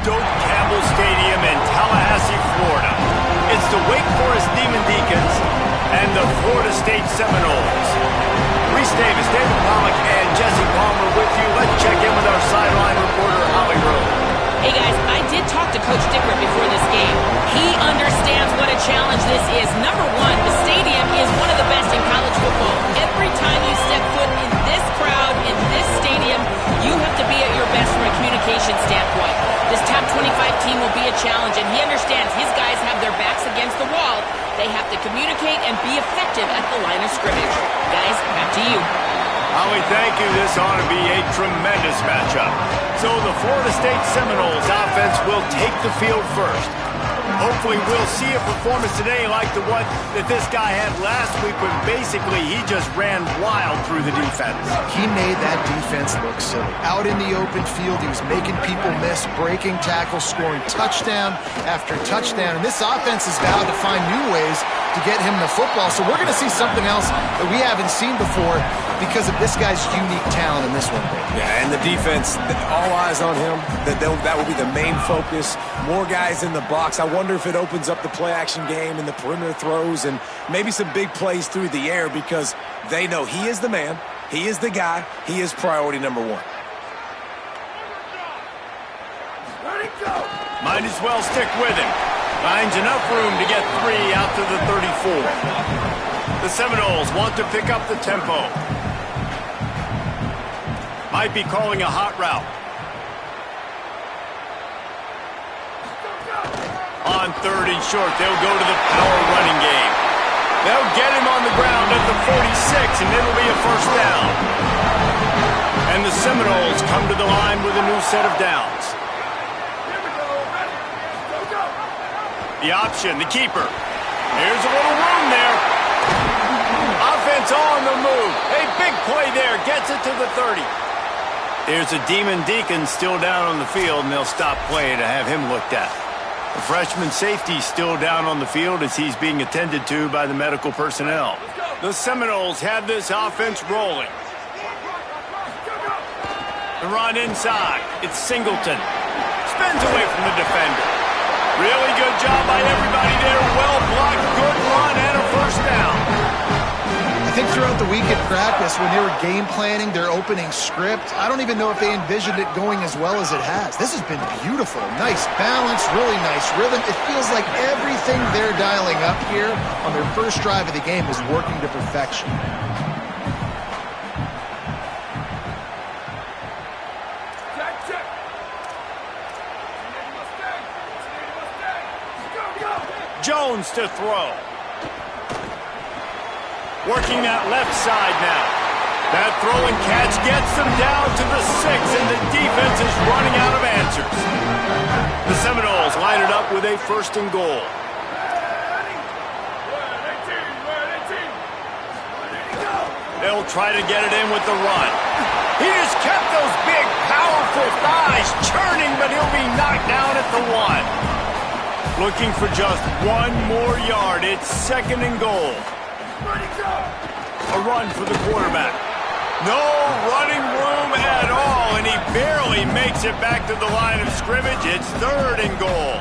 Doak Campbell Stadium in Tallahassee, Florida. It's the Wake Forest Demon Deacons and the Florida State Seminoles. Reese Davis, David Pollock, and Jesse Palmer with you. Let's check in with our sideline reporter, Holly Rowe. Hey guys, I did talk to Coach Dickert before this game. He understands what a challenge this is. Number one, the stadium is one of the best in college football. Every time you step foot in this crowd, in this stadium, you have to be at your best from a communication standpoint. This top 25 team will be a challenge, and he understands his guys have their backs against the wall. They have to communicate and be effective at the line of scrimmage. Guys, back to you. Holly, thank you. This ought to be a tremendous matchup. So the Florida State Seminoles offense will take the field first. Hopefully we'll see a performance today like the one that this guy had last week when basically he just ran wild through the defense. He made that defense look silly. Out in the open field, he was making people miss, breaking tackles, scoring touchdown after touchdown. And this offense has vowed to find new ways to get him the football. So we're going to see something else that we haven't seen before because of this guy's unique talent in this one. Yeah, and the defense, all eyes on him. That will be the main focus. More guys in the box. I wonder if it opens up the play-action game and the perimeter throws and maybe some big plays through the air because they know he is the man, he is the guy, he is priority number one. Might as well stick with him. Finds enough room to get 3 out to the 34. The Seminoles want to pick up the tempo. Might be calling a hot route. On 3rd and short, they'll go to the power running game. They'll get him on the ground at the 46, and it'll be a first down. And the Seminoles come to the line with a new set of downs. The option, the keeper. There's a little room there. Offense on the move. A big play there. Gets it to the 30. There's a Demon Deacon still down on the field, and they'll stop play to have him looked at. The freshman safety still down on the field as he's being attended to by the medical personnel. The Seminoles have this offense rolling. The run inside. It's Singleton. Spins away from the defender. Really good job by everybody there. Well blocked, good run, and a first down. I think throughout the week at practice, when they were game planning their opening script, I don't even know if they envisioned it going as well as it has. This has been beautiful. Nice balance, really nice rhythm. It feels like everything they're dialing up here on their first drive of the game is working to perfection. Jones to throw. Working that left side now. That throw and catch gets them down to the 6, and the defense is running out of answers. The Seminoles line it up with a 1st and goal. They'll try to get it in with the run. He just kept those big, powerful thighs churning, but he'll be knocked down at the 1. Looking for just 1 more yard. It's 2nd and goal. A run for the quarterback. No running room at all, and he barely makes it back to the line of scrimmage. It's 3rd and goal.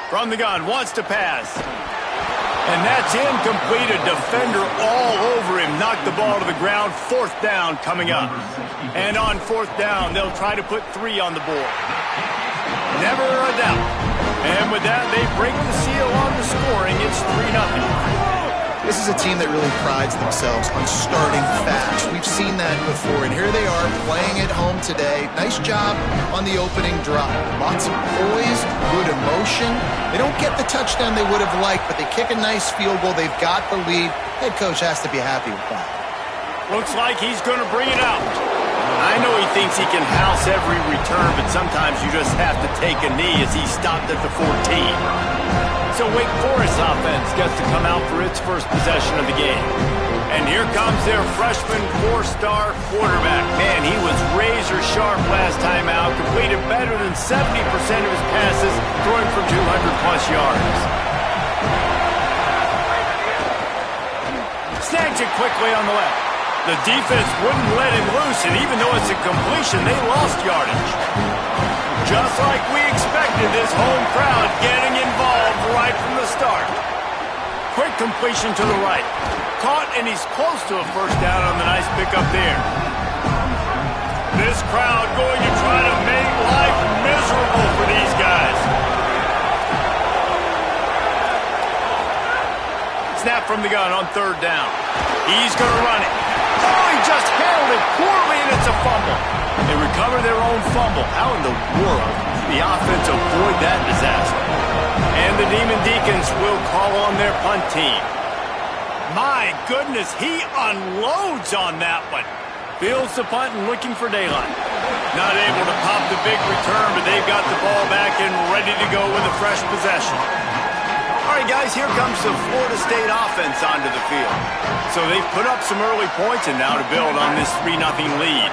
From the gun, wants to pass. And that's incomplete. A defender all over him. Knocked the ball to the ground. 4th down coming up. And on 4th down, they'll try to put 3 on the board. Never a doubt. And with that, they break the seal on the scoring. It's 3-0. This is a team that really prides themselves on starting fast. We've seen that before, and here they are playing at home today. Nice job on the opening drive. Lots of poise, good emotion. They don't get the touchdown they would have liked, but they kick a nice field goal. They've got the lead. Head coach has to be happy with that. Looks like he's going to bring it out. I know he thinks he can house every return, but sometimes you just have to take a knee as he stopped at the 14. So Wake Forest offense gets to come out for its first possession of the game. And here comes their freshman 4-star quarterback. Man, he was razor sharp last time out. Completed better than 70% of his passes, throwing for 200-plus yards. it quickly on the left. The defense wouldn't let him loose, and even though it's a completion, they lost yardage. Just like we expected, this home crowd getting involved right from the start. Quick completion to the right. Caught, and he's close to a first down on the nice pickup there. This crowd going to try to make life miserable for these guys. Snap from the gun on third down. He's going to run it. Oh, he just handled it poorly, and it's a fumble. They recover their own fumble. How in the world did the offense avoid that disaster? And the Demon Deacons will call on their punt team. My goodness, he unloads on that one. Fields the punt and looking for daylight. Not able to pop the big return, but they've got the ball back and ready to go with a fresh possession. All right, guys, here comes the Florida State offense onto the field. So they've put up some early points and now to build on this 3-0 lead.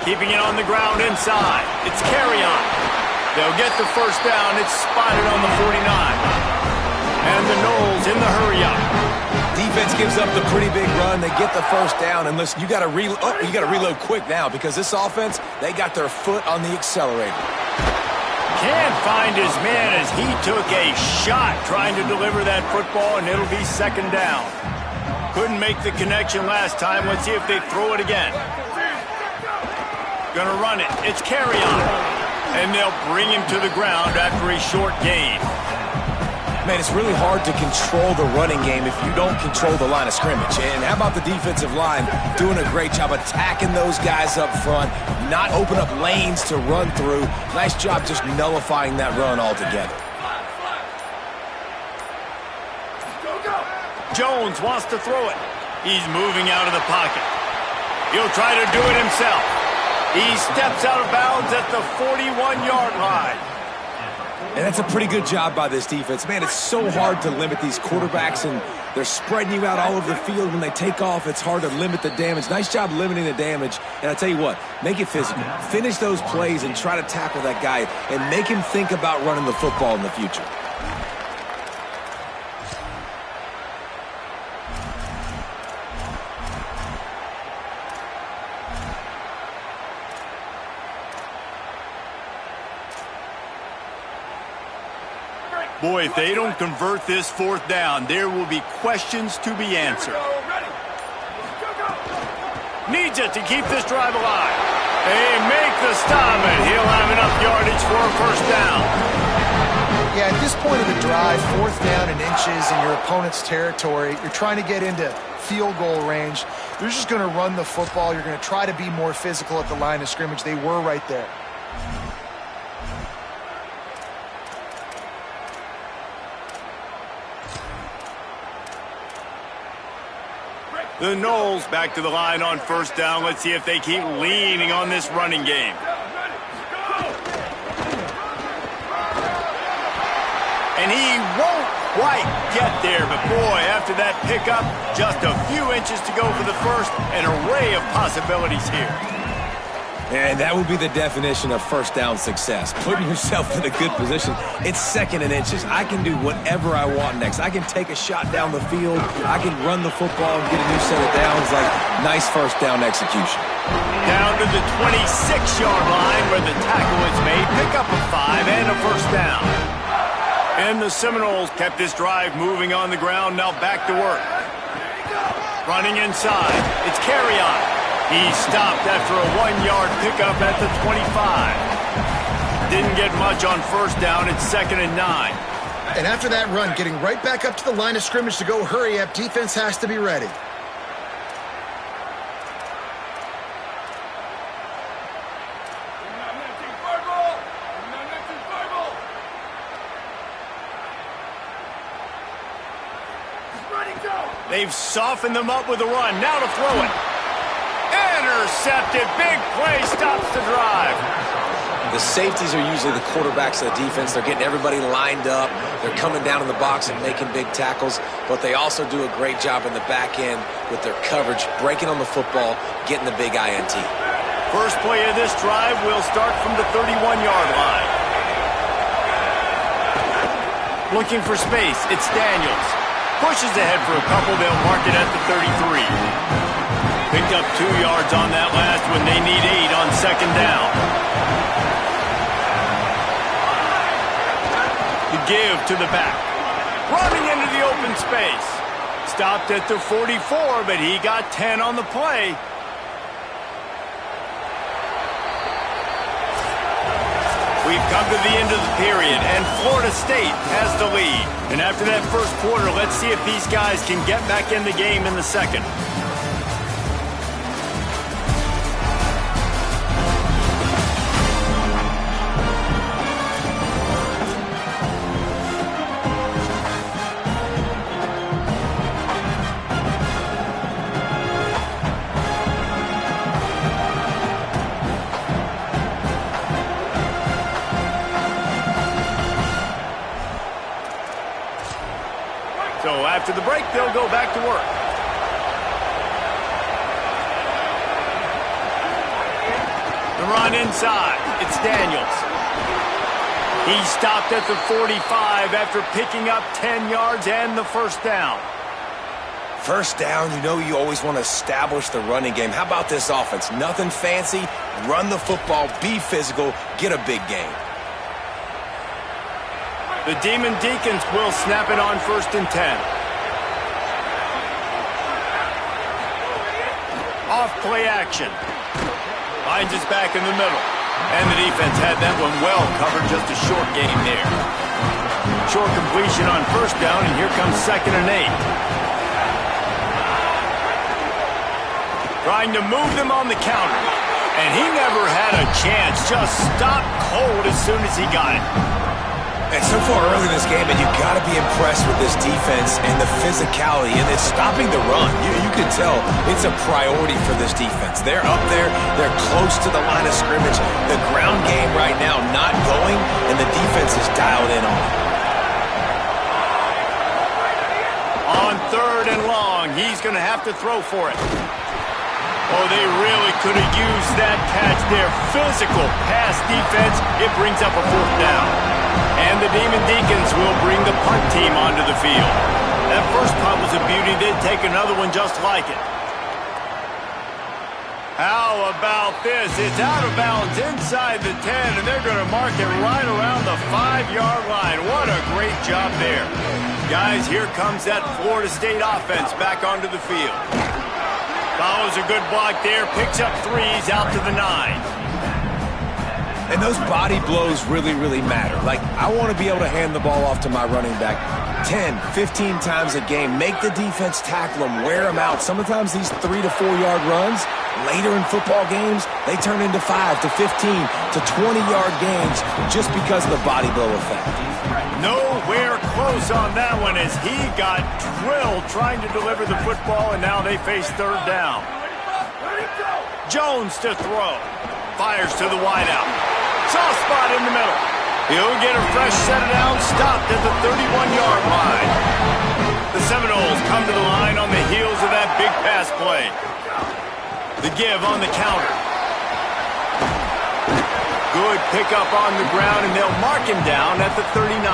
Keeping it on the ground inside. It's carry on. They'll get the first down. It's spotted on the 49. And the Knowles in the hurry-up. Defense gives up the pretty big run. They get the first down. And listen, you got to reload quick now because this offense, they got their foot on the accelerator. Can't find his man as he took a shot trying to deliver that football, and it'll be second down. Couldn't make the connection last time. Let's see if they throw it again. Gonna run it. It's carry on. And they'll bring him to the ground after a short gain. Man, it's really hard to control the running game if you don't control the line of scrimmage. And how about the defensive line doing a great job attacking those guys up front, not open up lanes to run through. Nice job just nullifying that run altogether. Jones wants to throw it. He's moving out of the pocket. He'll try to do it himself. He steps out of bounds at the 41-yard line. And that's a pretty good job by this defense. Man, it's so hard to limit these quarterbacks, and they're spreading you out all over the field. When they take off, it's hard to limit the damage. Nice job limiting the damage. And I tell you what, make it physical. Finish those plays and try to tackle that guy and make him think about running the football in the future. Boy, if they don't convert this fourth down, there will be questions to be answered. Needs it to keep this drive alive. They make the stop, and he'll have enough yardage for a first down. Yeah, at this point of the drive, fourth down and inches in your opponent's territory, you're trying to get into field goal range. They're just going to run the football. You're going to try to be more physical at the line of scrimmage. They were right there. The Knowles back to the line on first down. Let's see if they keep leaning on this running game. And he won't quite get there, but boy, after that pickup, just a few inches to go for the first. An array of possibilities here. And that would be the definition of first down success. Putting yourself in a good position. It's second and inches. I can do whatever I want next. I can take a shot down the field. I can run the football and get a new set of downs. Like, nice first down execution. Down to the 26-yard line where the tackle is made. Pick up a 5 and a first down. And the Seminoles kept this drive moving on the ground. Now back to work. Running inside. It's carry on. He stopped after a 1-yard pickup at the 25. Didn't get much on first down. It's second and 9. And after that run, getting right back up to the line of scrimmage to go hurry up, defense has to be ready. They've softened them up with a run. Now to throw it. Intercepted. Big play stops the drive. The safeties are usually the quarterbacks of the defense. They're getting everybody lined up. They're coming down in the box and making big tackles, but they also do a great job in the back end with their coverage, breaking on the football, getting the big INT. First play of this drive will start from the 31-yard line. Looking for space. It's Daniels. Pushes ahead for a couple. They'll mark it at the 33. Picked up 2 yards on that last one. They need 8 on second down. The give to the back. Running into the open space. Stopped at the 44, but he got 10 on the play. We've come to the end of the period, and Florida State has the lead. And after that first quarter, let's see if these guys can get back in the game in the second. So after the break, they'll go back to work. The run inside. It's Daniels. He stopped at the 45 after picking up 10 yards and the first down. First down, you know you always want to establish the running game. How about this offense? Nothing fancy. Run the football, be physical, get a big gain. The Demon Deacons will snap it on 1st and 10. Off play action. Finds his back in the middle. And the defense had that one well covered, just a short game there. Short completion on 1st down, and here comes 2nd and 8. Trying to move them on the counter. And he never had a chance. Just stopped cold as soon as he got it. And so far early in this game, and you've got to be impressed with this defense and the physicality, and it's stopping the run. You can tell it's a priority for this defense. They're up there. They're close to the line of scrimmage. The ground game right now not going, and the defense is dialed in on it. On 3rd and long, he's going to have to throw for it. Oh, they really could have used that catch there. Physical pass defense. It brings up a 4th down. And the Demon Deacons will bring the punt team onto the field. That first punt was a beauty. They'd take another one just like it. How about this? It's out of bounds inside the 10, and they're going to mark it right around the 5-yard line. What a great job there. Guys, here comes that Florida State offense back onto the field. Follows a good block there, picks up 3s out to the 9. And those body blows really, really matter. Like, I want to be able to hand the ball off to my running back 10, 15 times a game. Make the defense tackle them, wear them out. Sometimes these 3 to 4 yard runs, later in football games, they turn into 5 to 15 to 20-yard games just because of the body blow effect. Nowhere close on that one as he got drilled trying to deliver the football, and now they face 3rd down. Jones to throw. Fires to the wideout. Soft spot in the middle. He'll get a fresh set it down, stopped at the 31-yard line. The Seminoles come to the line on the heels of that big pass play. The give on the counter. Good pickup on the ground, and they'll mark him down at the 39.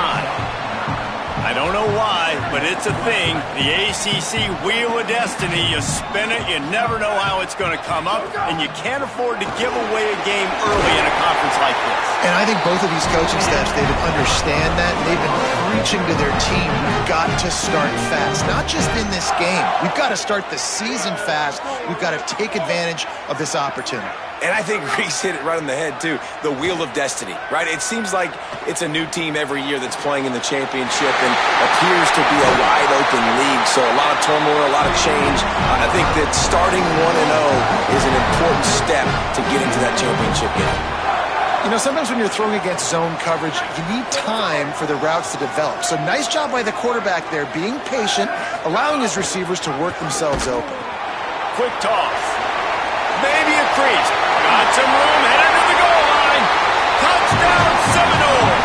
I don't know why, but it's a thing. The ACC Wheel of Destiny, you spin it, you never know how it's going to come up, and you can't afford to give away a game early in a conference like this. And I think both of these coaching staffs, they understand that. They've been preaching to their team, we've got to start fast. Not just in this game. We've got to start the season fast. We've got to take advantage of this opportunity. And I think Reese hit it right on the head, too. The Wheel of Destiny, right? It seems like it's a new team every year that's playing in the championship and appears to be a wide-open league. So a lot of turmoil, a lot of change. I think that starting 1-0 is an important step to get into that championship game. You know, sometimes when you're throwing against zone coverage, you need time for the routes to develop. So nice job by the quarterback there, being patient, allowing his receivers to work themselves open. Quick toss. Maybe a crease. Got some room, headed to the goal line. Touchdown Seminoles.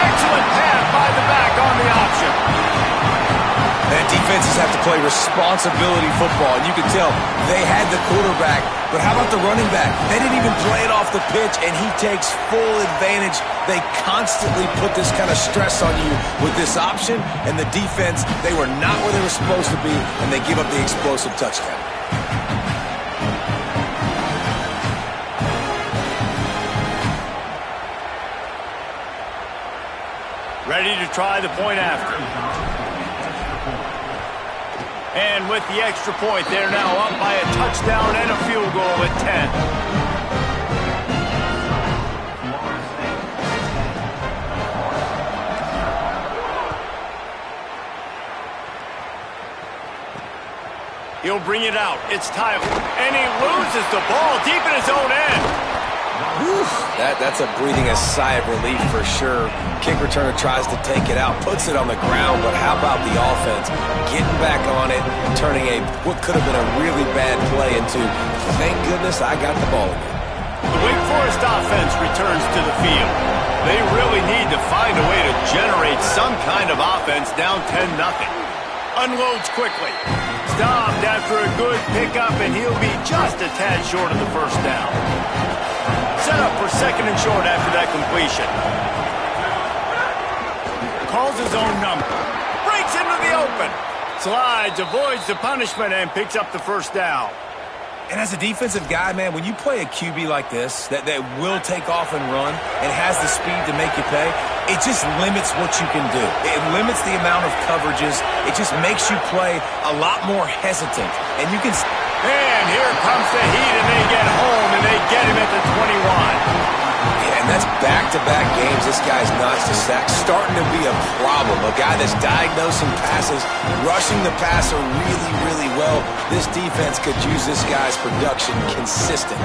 Excellent pass by the back on the option. And defenses have to play responsibility football, and you can tell they had the quarterback, but how about the running back? They didn't even play it off the pitch, and he takes full advantage. They constantly put this kind of stress on you with this option, and the defense, they were not where they were supposed to be, and they give up the explosive touchdown. Ready to try the point after. And with the extra point, they're now up by a touchdown and a field goal at 10. He'll bring it out. It's Tyler. And he loses the ball deep in his own end. Whew, that's a breathing a sigh of relief for sure. Kick returner tries to take it out, puts it on the ground, but how about the offense getting back on it, turning what could have been a really bad play into, thank goodness I got the ball again. The Wake Forest offense returns to the field. They really need to find a way to generate some kind of offense down 10-0. Unloads quickly. Stopped after a good pickup, and he'll be just a tad short of the first down. Set up for second and short after that completion. Calls his own number. Breaks into the open. Slides, avoids the punishment, and picks up the first down. And as a defensive guy, man, when you play a QB like this, that will take off and run and has the speed to make you pay, it just limits what you can do. It limits the amount of coverages. It just makes you play a lot more hesitant. And you can... And here comes the heat, and they get home, and they get him at the 21. Yeah, and that's back-to-back games. This guy's notched a sack, starting to be a problem. A guy that's diagnosing passes, rushing the passer really, really well. This defense could use this guy's production consistently.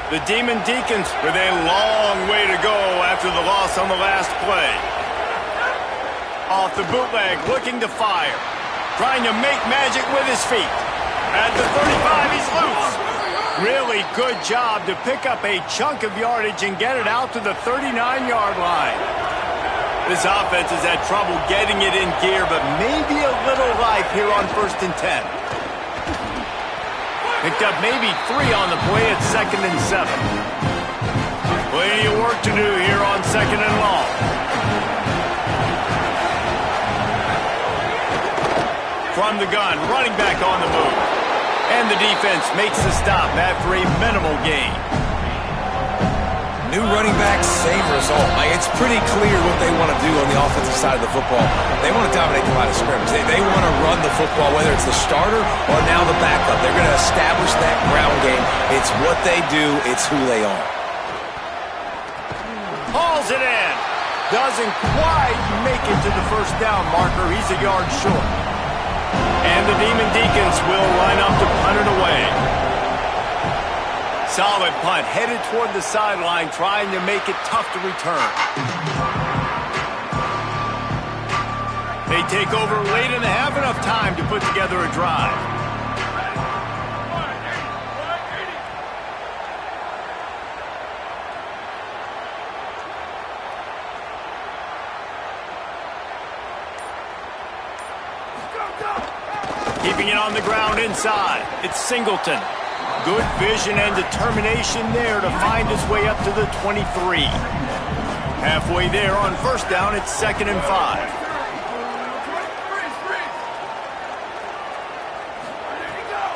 The Demon Deacons with a long way to go after the loss on the last play. Off the bootleg, looking to fire. Trying to make magic with his feet. At the 35, he's loose. Really good job to pick up a chunk of yardage and get it out to the 39-yard line. This offense has had trouble getting it in gear, but maybe a little life here on 1st and 10. Picked up maybe 3 on the play at 2nd and 7. Plenty of work to do here on 2nd and long. From the gun, running back on the move. And the defense makes the stop after a minimal gain. New running back, same result. It's pretty clear what they want to do on the offensive side of the football. They want to dominate the line of scrimmage. They want to run the football, whether it's the starter or now the backup. They're going to establish that ground game. It's what they do. It's who they are. Hauls it in. Doesn't quite make it to the first down marker. He's a yard short. And the Demon Deacons will line up to punt it away. Solid punt, headed toward the sideline, trying to make it tough to return. They take over late and have enough time to put together a drive. Keeping it on the ground inside. It's Singleton. Good vision and determination there to find his way up to the 23. Halfway there on 1st down, it's 2nd and 5.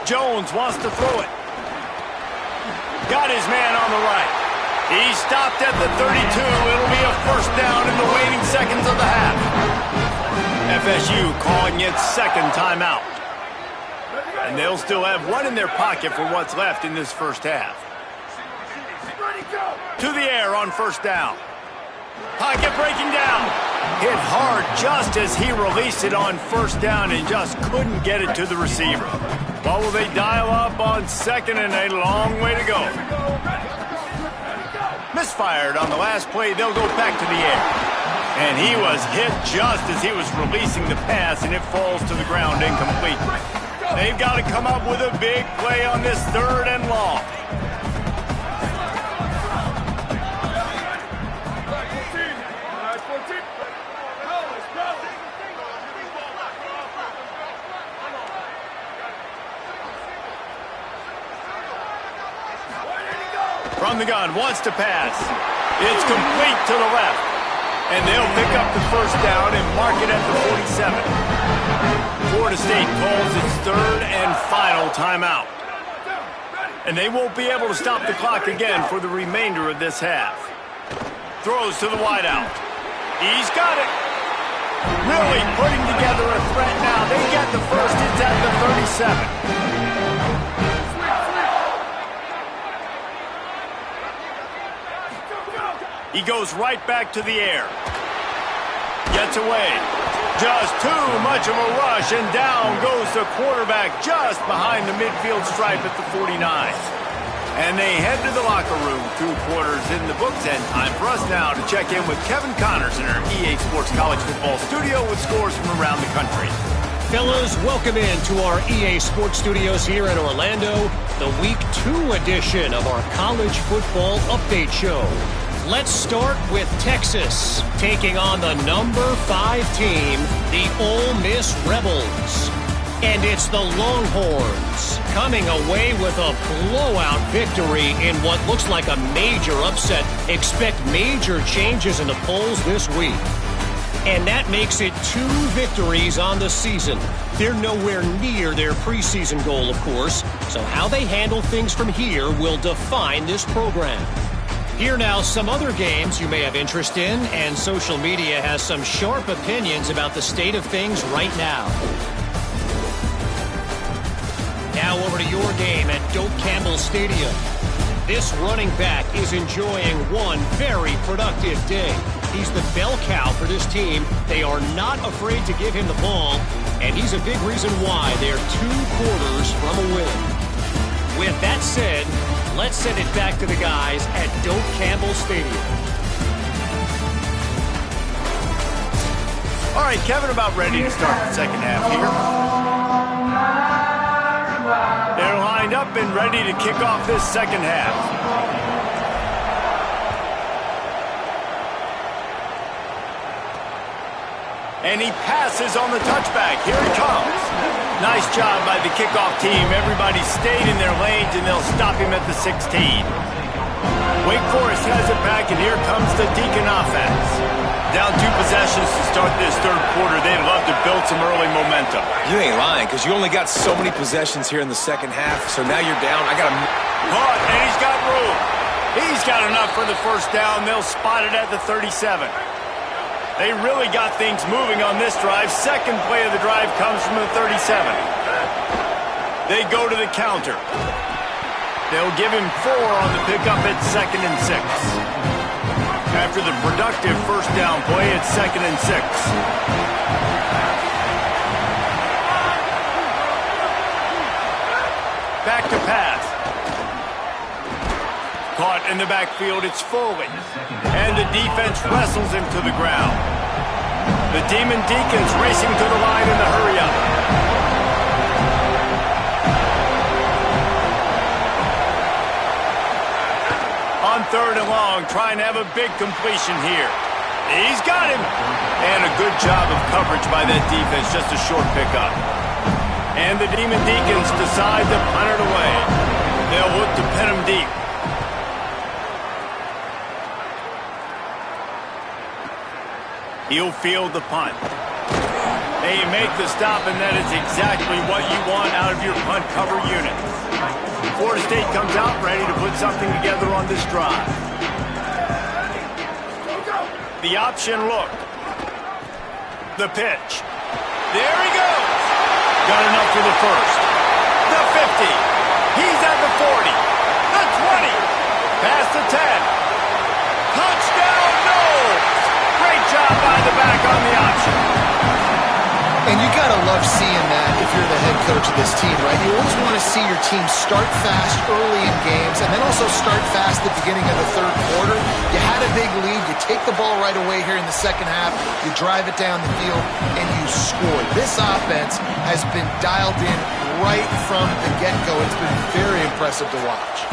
Jones wants to throw it. Got his man on the right. He stopped at the 32. It'll be a 1st down in the waning seconds of the half. FSU calling its 2nd timeout. And they'll still have 1 in their pocket for what's left in this 1st half. To the air on 1st down. Pocket breaking down. Hit hard just as he released it on 1st down and just couldn't get it to the receiver. What will they dial up on 2nd and a long way to go? Misfired on the last play. They'll go back to the air. And he was hit just as he was releasing the pass, and it falls to the ground incomplete. They've got to come up with a big play on this 3rd and long. From the gun, wants to pass. It's complete to the left. And they'll pick up the 1st down and mark it at the 47. Florida State calls its 3rd and final timeout. And they won't be able to stop the clock again for the remainder of this half. Throws to the wideout. He's got it. Really putting together a threat now. They get the 1st. It's at the 37. He goes right back to the air. Gets away. Just too much of a rush, and down goes the quarterback just behind the midfield stripe at the 49. And they head to the locker room. 2 quarters in the books, and time for us now to check in with Kevin Connors in our EA Sports College Football studio with scores from around the country. Fellas, welcome in to our EA Sports Studios here in Orlando, the Week 2 edition of our College Football Update Show. Let's start with Texas, taking on the number 5 team, the Ole Miss Rebels. And it's the Longhorns coming away with a blowout victory in what looks like a major upset. Expect major changes in the polls this week. And that makes it 2 victories on the season. They're nowhere near their preseason goal, of course, so how they handle things from here will define this program. Here now, some other games you may have interest in, and social media has some sharp opinions about the state of things right now. Now over to your game at Doak Campbell Stadium. This running back is enjoying one very productive day. He's the bell cow for this team. They are not afraid to give him the ball, and he's a big reason why they're 2 quarters from a win. With that said, let's send it back to the guys at Doak Campbell Stadium. All right, Kevin, about ready to start the second half here. They're lined up and ready to kick off this second half. And he passes on the touchback. Here he comes. Nice job by the kickoff team. Everybody stayed in their lanes, and they'll stop him at the 16. Wake Forest has it back, and here comes the Deacon offense. Down 2 possessions to start this 3rd quarter. They'd love to build some early momentum. You ain't lying, because you only got so many possessions here in the second half, so now you're down. I got to... Caught, and he's got room. He's got enough for the 1st down. They'll spot it at the 37. They really got things moving on this drive. Second play of the drive comes from the 37. They go to the counter. They'll give him 4 on the pickup at 2nd and 6. After the productive 1st down play, it's 2nd and 6. Back to pass. Caught in the backfield, it's Foley. And the defense wrestles him to the ground. The Demon Deacons racing to the line in the hurry-up. On 3rd and long, trying to have a big completion here. He's got him. And a good job of coverage by that defense, just a short pickup. And the Demon Deacons decide to punt it away. They'll look to pin him deep. He'll field the punt. They make the stop, and that is exactly what you want out of your punt cover unit. Florida State comes out ready to put something together on this drive. The option look. The pitch. There he goes. Got enough for the 1st. The 50. He's at the 40. The 20. Past the 10. Touchdown, no! Great job by the back on the option. And you got to love seeing that if you're the head coach of this team, right? You always want to see your team start fast early in games and then also start fast at the beginning of the 3rd quarter. You had a big lead. You take the ball right away here in the second half. You drive it down the field, and you score. This offense has been dialed in right from the get-go. It's been very impressive to watch.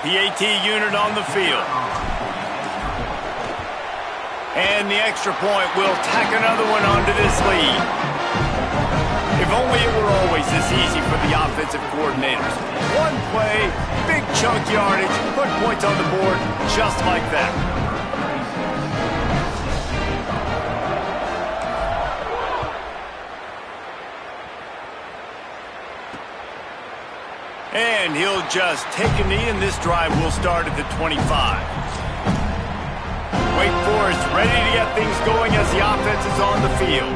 PAT unit on the field. And the extra point will tack another one onto this lead. If only it were always this easy for the offensive coordinators. One play, big chunk yardage, put points on the board just like that. And he'll just take a knee, and this drive will start at the 25. Wake Forest ready to get things going as the offense is on the field.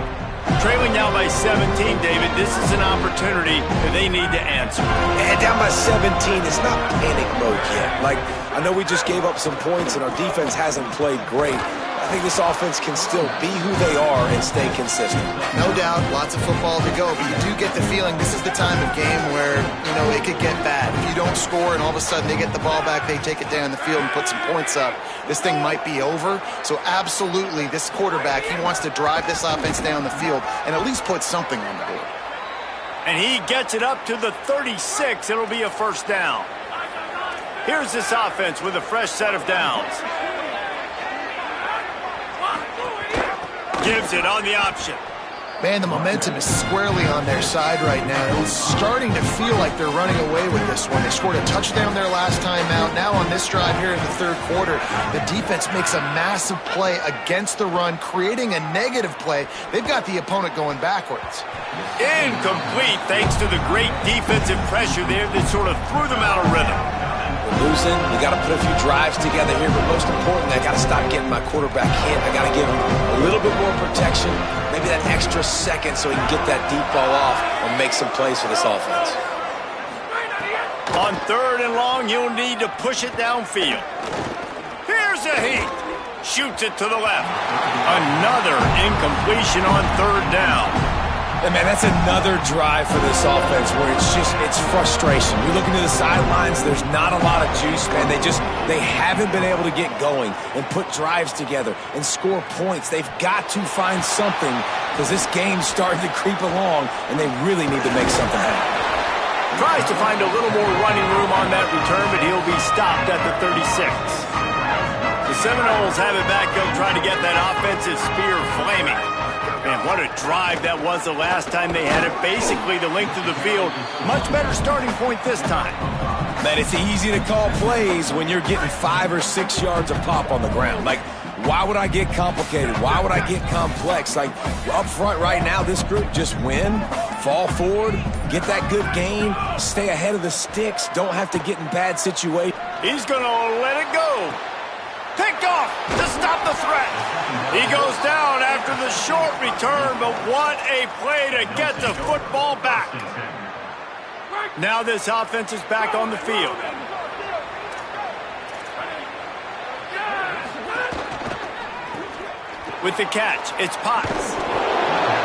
Trailing now by 17, David. This is an opportunity that they need to answer. And down by 17, it's not panic mode yet. Like, I know we just gave up some points, and our defense hasn't played great. I think this offense can still be who they are and stay consistent. No doubt, lots of football to go, but you do get the feeling this is the time of game where, you know, it could get bad. If you don't score and all of a sudden they get the ball back, they take it down the field and put some points up, this thing might be over. So absolutely, this quarterback, he wants to drive this offense down the field and at least put something on the board. And he gets it up to the 36. It'll be a first down. Here's this offense with a fresh set of downs. Gives it on the option. Man, the momentum is squarely on their side right now. It's starting to feel like they're running away with this one. They scored a touchdown their last time out. Now on this drive here in the third quarter, the defense makes a massive play against the run, creating a negative play. They've got the opponent going backwards. Incomplete thanks to the great defensive pressure there that sort of threw them out of rhythm. Losing, we got to put a few drives together here, but most importantly, I got to stop getting my quarterback hit. I got to give him a little bit more protection, maybe that extra second so he can get that deep ball off and make some plays for this offense. On third and long, you'll need to push it downfield. Here's a heat. Shoots it to the left. Another incompletion on third down. And man, that's another drive for this offense where it's frustration. You're looking to the sidelines, there's not a lot of juice, man. They haven't been able to get going and put drives together and score points. They've got to find something because this game's starting to creep along and they really need to make something happen. Tries to find a little more running room on that return, but he'll be stopped at the 36. The Seminoles have it back. They'll try to get that offensive spear flaming. Man, what a drive that was the last time they had it. Basically the length of the field. Much better starting point this time. Man, it's easy to call plays when you're getting 5 or 6 yards a pop on the ground. Like, why would I get complicated? Why would I get complex? Like, up front right now, this group just win, fall forward, get that good gain, stay ahead of the sticks, don't have to get in bad situations. He's going to let it go. Picked off to stop the threat. He goes down after the short return, but what a play to get the football back. Now this offense is back on the field. With the catch, it's Potts.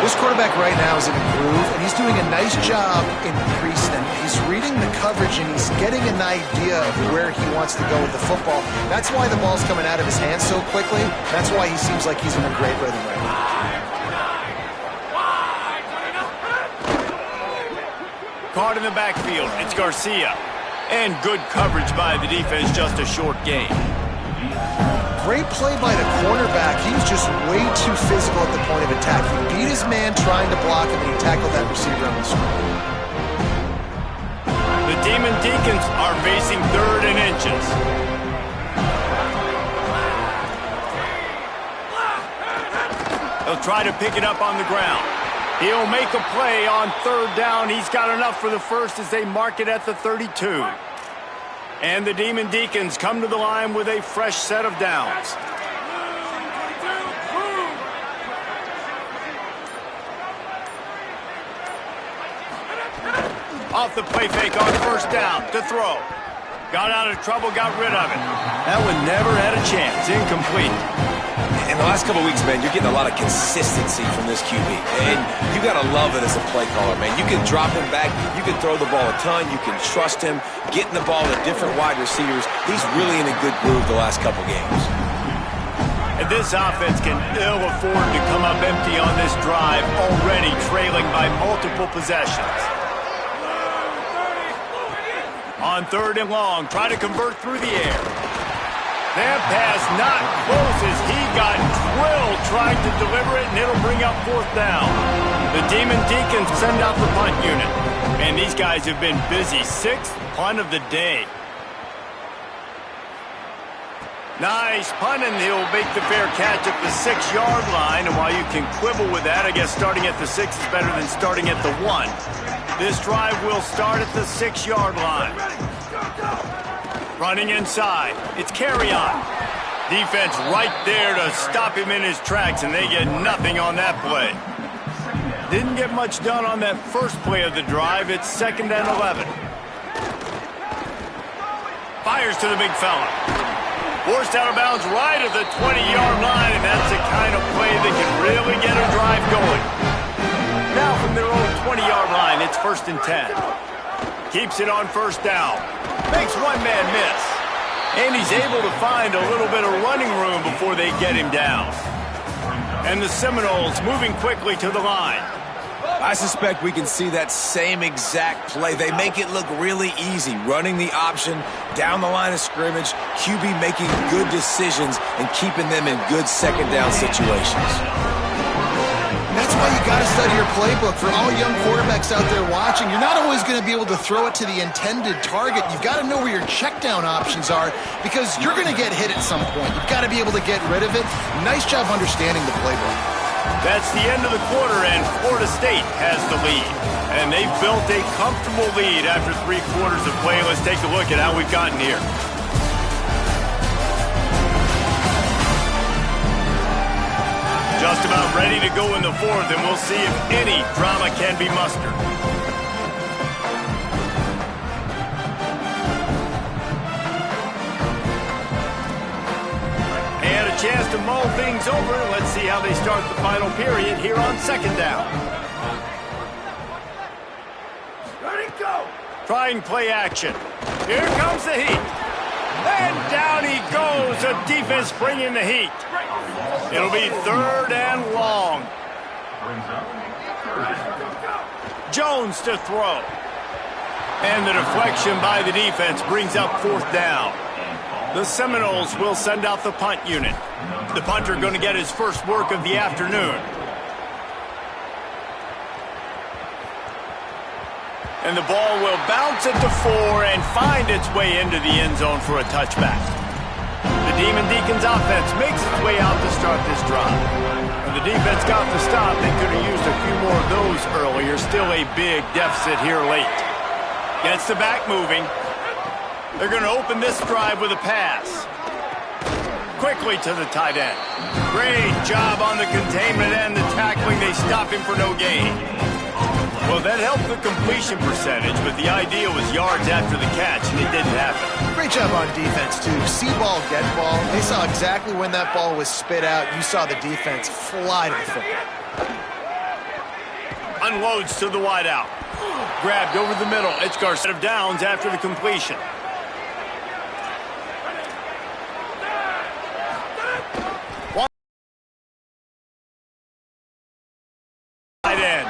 This quarterback right now is in a groove, and he's doing a nice job increasing. He's reading the coverage, and he's getting an idea of where he wants to go with the football. That's why the ball's coming out of his hands so quickly. That's why he seems like he's in a great rhythm right now. Caught in the backfield, it's Garcia. And good coverage by the defense, just a short gain. Great play by the cornerback. He was just way too physical at the point of attack. He beat his man trying to block him, and he tackled that receiver on the screen. The Demon Deacons are facing third and inches. He'll try to pick it up on the ground. He'll make a play on third down. He's got enough for the first as they mark it at the 32. And the Demon Deacons come to the line with a fresh set of downs. Off the play fake on first down to throw. Got out of trouble, got rid of it. That one never had a chance. Incomplete. And And the last couple of weeks, man, you're getting a lot of consistency from this QB. And you got to love it as a play caller, man. You can drop him back. You can throw the ball a ton. You can trust him, getting the ball to different wide receivers. He's really in a good groove the last couple games. And this offense can ill afford to come up empty on this drive, already trailing by multiple possessions. On 3rd and long, try to convert through the air. That pass not close as he got drilled trying to deliver it, and it'll bring up 4th down. The Demon Deacons send out the punt unit. And these guys have been busy. 6th punt of the day. Nice punt, and he'll make the fair catch at the 6-yard line. And while you can quibble with that, I guess starting at the 6 is better than starting at the 1. This drive will start at the 6-yard line. Running inside. It's carry on. Defense right there to stop him in his tracks, and they get nothing on that play. Didn't get much done on that first play of the drive. It's 2nd and 11. Fires to the big fella. Forced out of bounds right at the 20-yard line, and that's the kind of play that can really get a drive going. Now from their own 20-yard line, it's 1st and 10. Keeps it on 1st down. Makes one man miss. And he's able to find a little bit of running room before they get him down. And the Seminoles moving quickly to the line. I suspect we can see that same exact play. They make it look really easy, running the option down the line of scrimmage, QB making good decisions and keeping them in good 2nd down situations. That's why you got to study your playbook. For all young quarterbacks out there watching, you're not always going to be able to throw it to the intended target. You've got to know where your check down options are because you're going to get hit at some point. You've got to be able to get rid of it. Nice job understanding the playbook. That's the end of the quarter, and Florida State has the lead. And they've built a comfortable lead after 3 quarters of play. Let's take a look at how we've gotten here. Just about ready to go in the 4th, and we'll see if any drama can be mustered. And a chance to mull things over. Let's see how they start the final period here on 2nd down. Ready, go! Trying play action. Here comes the heat. And down he goes. The defense bringing the heat. It'll be 3rd and long. Jones to throw. And the deflection by the defense brings up 4th down. The Seminoles will send out the punt unit. The punter going to get his first work of the afternoon. And the ball will bounce at the 4 and find its way into the end zone for a touchback. The Demon Deacons offense makes its way out to start this drive. When the defense got the stop, they could have used a few more of those earlier. Still a big deficit here late. Gets the back moving. They're going to open this drive with a pass. Quickly to the tight end. Great job on the containment and the tackling. They stop him for no gain. Well, that helped the completion percentage, but the idea was yards after the catch, and it didn't happen. Great job on defense, too. See ball, get ball. They saw exactly when that ball was spit out. You saw the defense fly to the football. Unloads to the wideout. Grabbed over the middle. Edgegar set of downs after the completion. Tight end.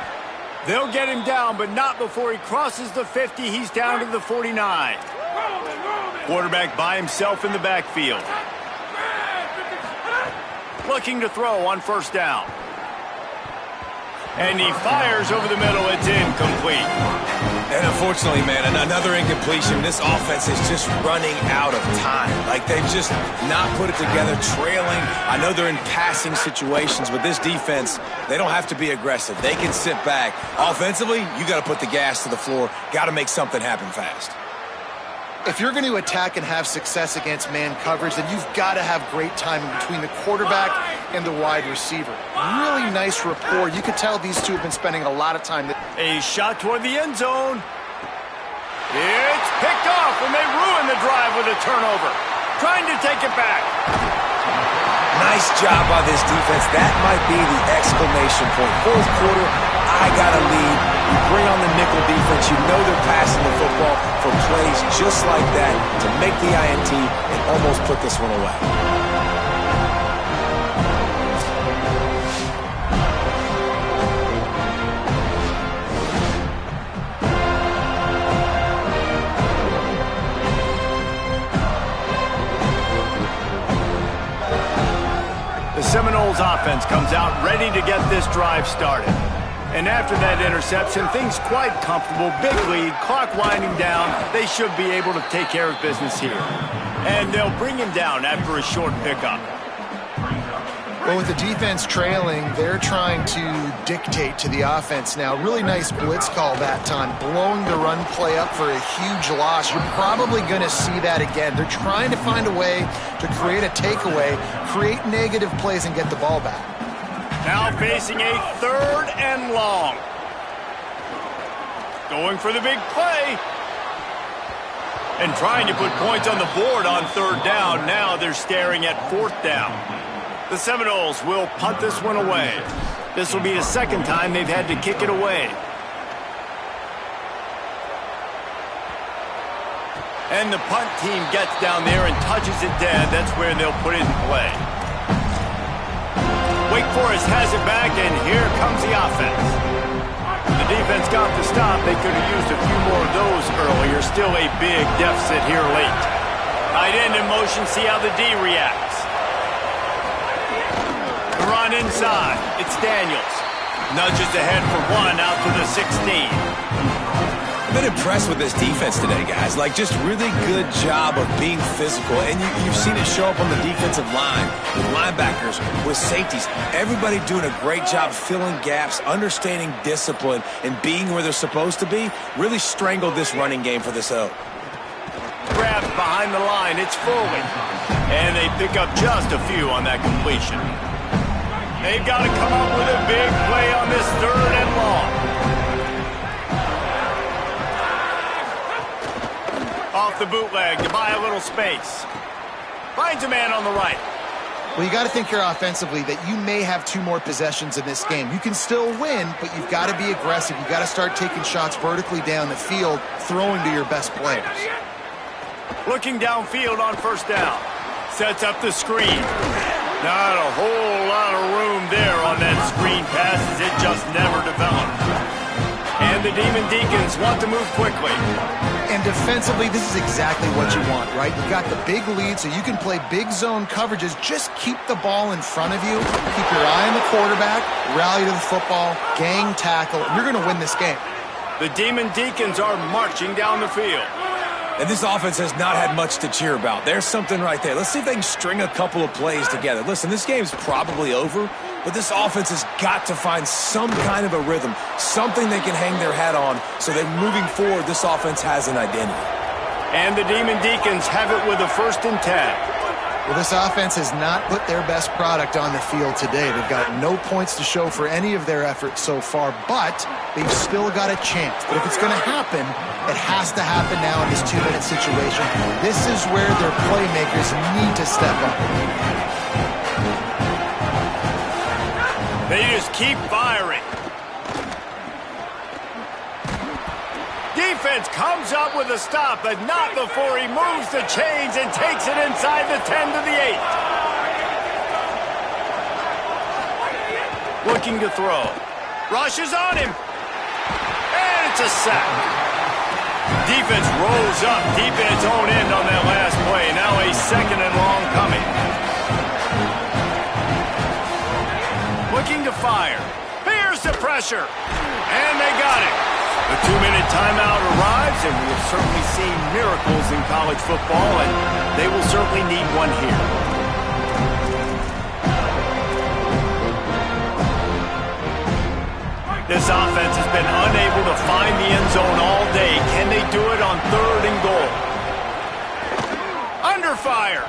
They'll get him down, but not before he crosses the 50. He's down to the 49. Quarterback by himself in the backfield. Looking to throw on 1st down. And he fires over the middle. It's incomplete. And unfortunately, man, another incompletion. This offense is just running out of time. Like, they've just not put it together, trailing. I know they're in passing situations, but this defense, they don't have to be aggressive. They can sit back. Offensively, you got to put the gas to the floor. Got to make something happen fast. If you're going to attack and have success against man coverage, then you've got to have great timing between the quarterback and the wide receiver. Really nice rapport. You could tell these two have been spending a lot of time. A shot toward the end zone. It's picked off, and they ruin the drive with a turnover. Trying to take it back. Nice job by this defense. That might be the exclamation point. Fourth quarter, I got a lead. You bring on the nickel defense. You know they're passing the football for plays just like that to make the INT and almost put this one away. The Seminoles offense comes out ready to get this drive started. And after that interception, things quite comfortable. Big lead, clock winding down. They should be able to take care of business here. And they'll bring him down after a short pickup. Well, with the defense trailing, they're trying to dictate to the offense now. Really nice blitz call that time, blowing the run play up for a huge loss. You're probably going to see that again. They're trying to find a way to create a takeaway, create negative plays, and get the ball back. Now facing a 3rd and long. Going for the big play. And trying to put points on the board on 3rd down. Now they're staring at 4th down. The Seminoles will punt this one away. This will be the 2nd time they've had to kick it away. And the punt team gets down there and touches it dead. That's where they'll put it in play. Wake Forest has it back, and here comes the offense. The defense got the stop. They could have used a few more of those earlier. Still a big deficit here late. Tight end in motion. See how the D reacts. Run inside. It's Daniels. Nudges ahead for 1 out to the 16. I've been impressed with this defense today, guys. Like, just really good job of being physical. And you've seen it show up on the defensive line, with linebackers, with safeties. Everybody doing a great job filling gaps, understanding discipline, and being where they're supposed to be. Really strangled this running game for this O. Grabs behind the line. It's Foley. And they pick up just a few on that completion. They've got to come up with a big play on this 3rd and long. Off the bootleg to buy a little space. Finds a man on the right. Well, you got to think here offensively that you may have 2 more possessions in this game. You can still win, but you've got to be aggressive. You've got to start taking shots vertically down the field, throwing to your best players. Looking downfield on 1st down. Sets up the screen. Not a whole lot of room there on that screen pass as it just never developed. And the Demon Deacons want to move quickly. And defensively, this is exactly what you want, right? You got the big lead, so you can play big zone coverages. Just keep the ball in front of you. Keep your eye on the quarterback. Rally to the football. Gang tackle. You're going to win this game. The Demon Deacons are marching down the field. And this offense has not had much to cheer about. There's something right there. Let's see if they can string a couple of plays together. Listen, this game's probably over, but this offense has got to find some kind of a rhythm, something they can hang their hat on so that moving forward, this offense has an identity. And the Demon Deacons have it with a 1st and 10. Well, this offense has not put their best product on the field today. They've got no points to show for any of their efforts so far, but they've still got a chance. But if it's going to happen, it has to happen now in this 2-minute situation. This is where their playmakers need to step up. They just keep firing. Defense comes up with a stop, but not before he moves the chains and takes it inside the 10 to the 8. Looking to throw. Rushes on him. And it's a sack. Defense rolls up deep in its own end on that last play. Now a 2nd and long coming. Looking to fire. Here's the pressure. And they got it. The 2-minute timeout arrives, and we have certainly seen miracles in college football, and they will certainly need one here. This offense has been unable to find the end zone all day. Can they do it on 3rd and goal? Under fire.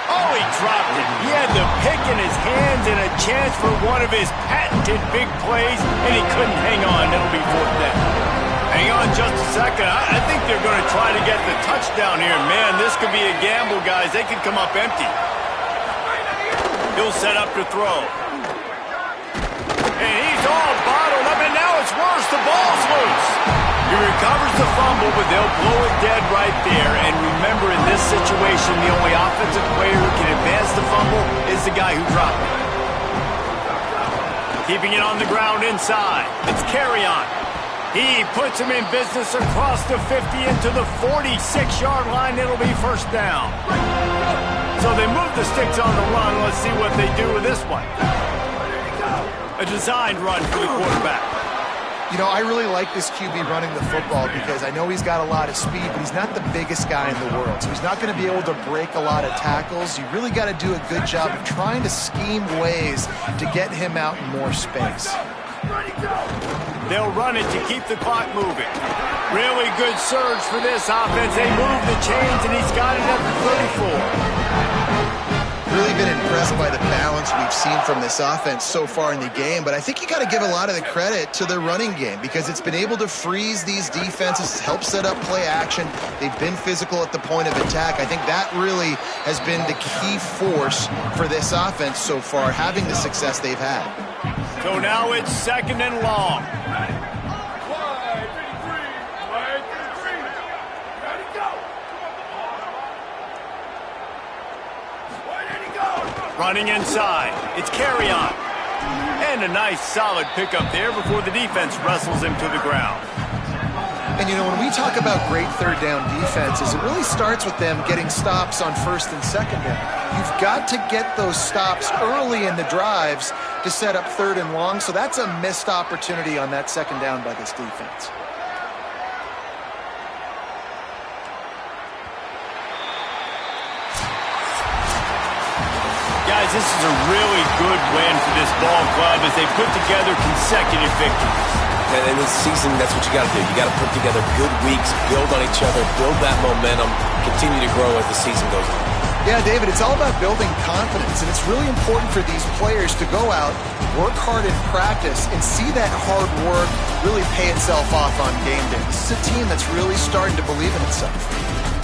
Oh, he dropped it. He had the pick in his hands and a chance for one of his patented big plays, and he couldn't hang on. It'll be 4th down. Hang on just a second. I think they're going to try to get the touchdown here. Man, this could be a gamble, guys. They could come up empty. He'll set up to throw. And he's all bottled up, and now it's worse. The ball's loose. He recovers the fumble, but they'll blow it dead right there. And remember, in this situation, the only offensive player who can advance the fumble is the guy who dropped it. Keeping it on the ground inside. It's Carry-On. He puts him in business across the 50 into the 46-yard line. It'll be first down. So they move the sticks on the run. Let's see what they do with this one. A designed run for the quarterback. You know, I really like this QB running the football because I know he's got a lot of speed, but he's not the biggest guy in the world. So he's not going to be able to break a lot of tackles. You really got to do a good job of trying to scheme ways to get him out in more space. They'll run it to keep the clock moving. Really good surge for this offense. They move the chains, and he's got it at the 34. Really been impressed by the balance we've seen from this offense so far in the game, but I think you got to give a lot of the credit to the running game because it's been able to freeze these defenses, help set up play action. They've been physical at the point of attack. I think that really has been the key force for this offense so far, having the success they've had. So now it's second and long. Running inside. It's Carry-On. And a nice solid pickup there before the defense wrestles him to the ground. And, you know, when we talk about great third down defenses, it really starts with them getting stops on first and second down. You've got to get those stops early in the drives to set up third and long, so that's a missed opportunity on that second down by this defense. Guys, this is a really good win for this ball club as they put together consecutive victories. And in this season, that's what you got to do. You got to put together good weeks, build on each other, build that momentum, continue to grow as the season goes on. Yeah, David, it's all about building confidence, and it's really important for these players to go out, work hard in practice, and see that hard work really pay itself off on game day. This is a team that's really starting to believe in itself.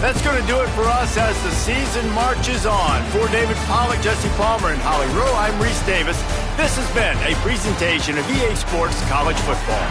That's going to do it for us as the season marches on. For David Pollack, Jesse Palmer, and Holly Rowe, I'm Reese Davis. This has been a presentation of EA Sports College Football.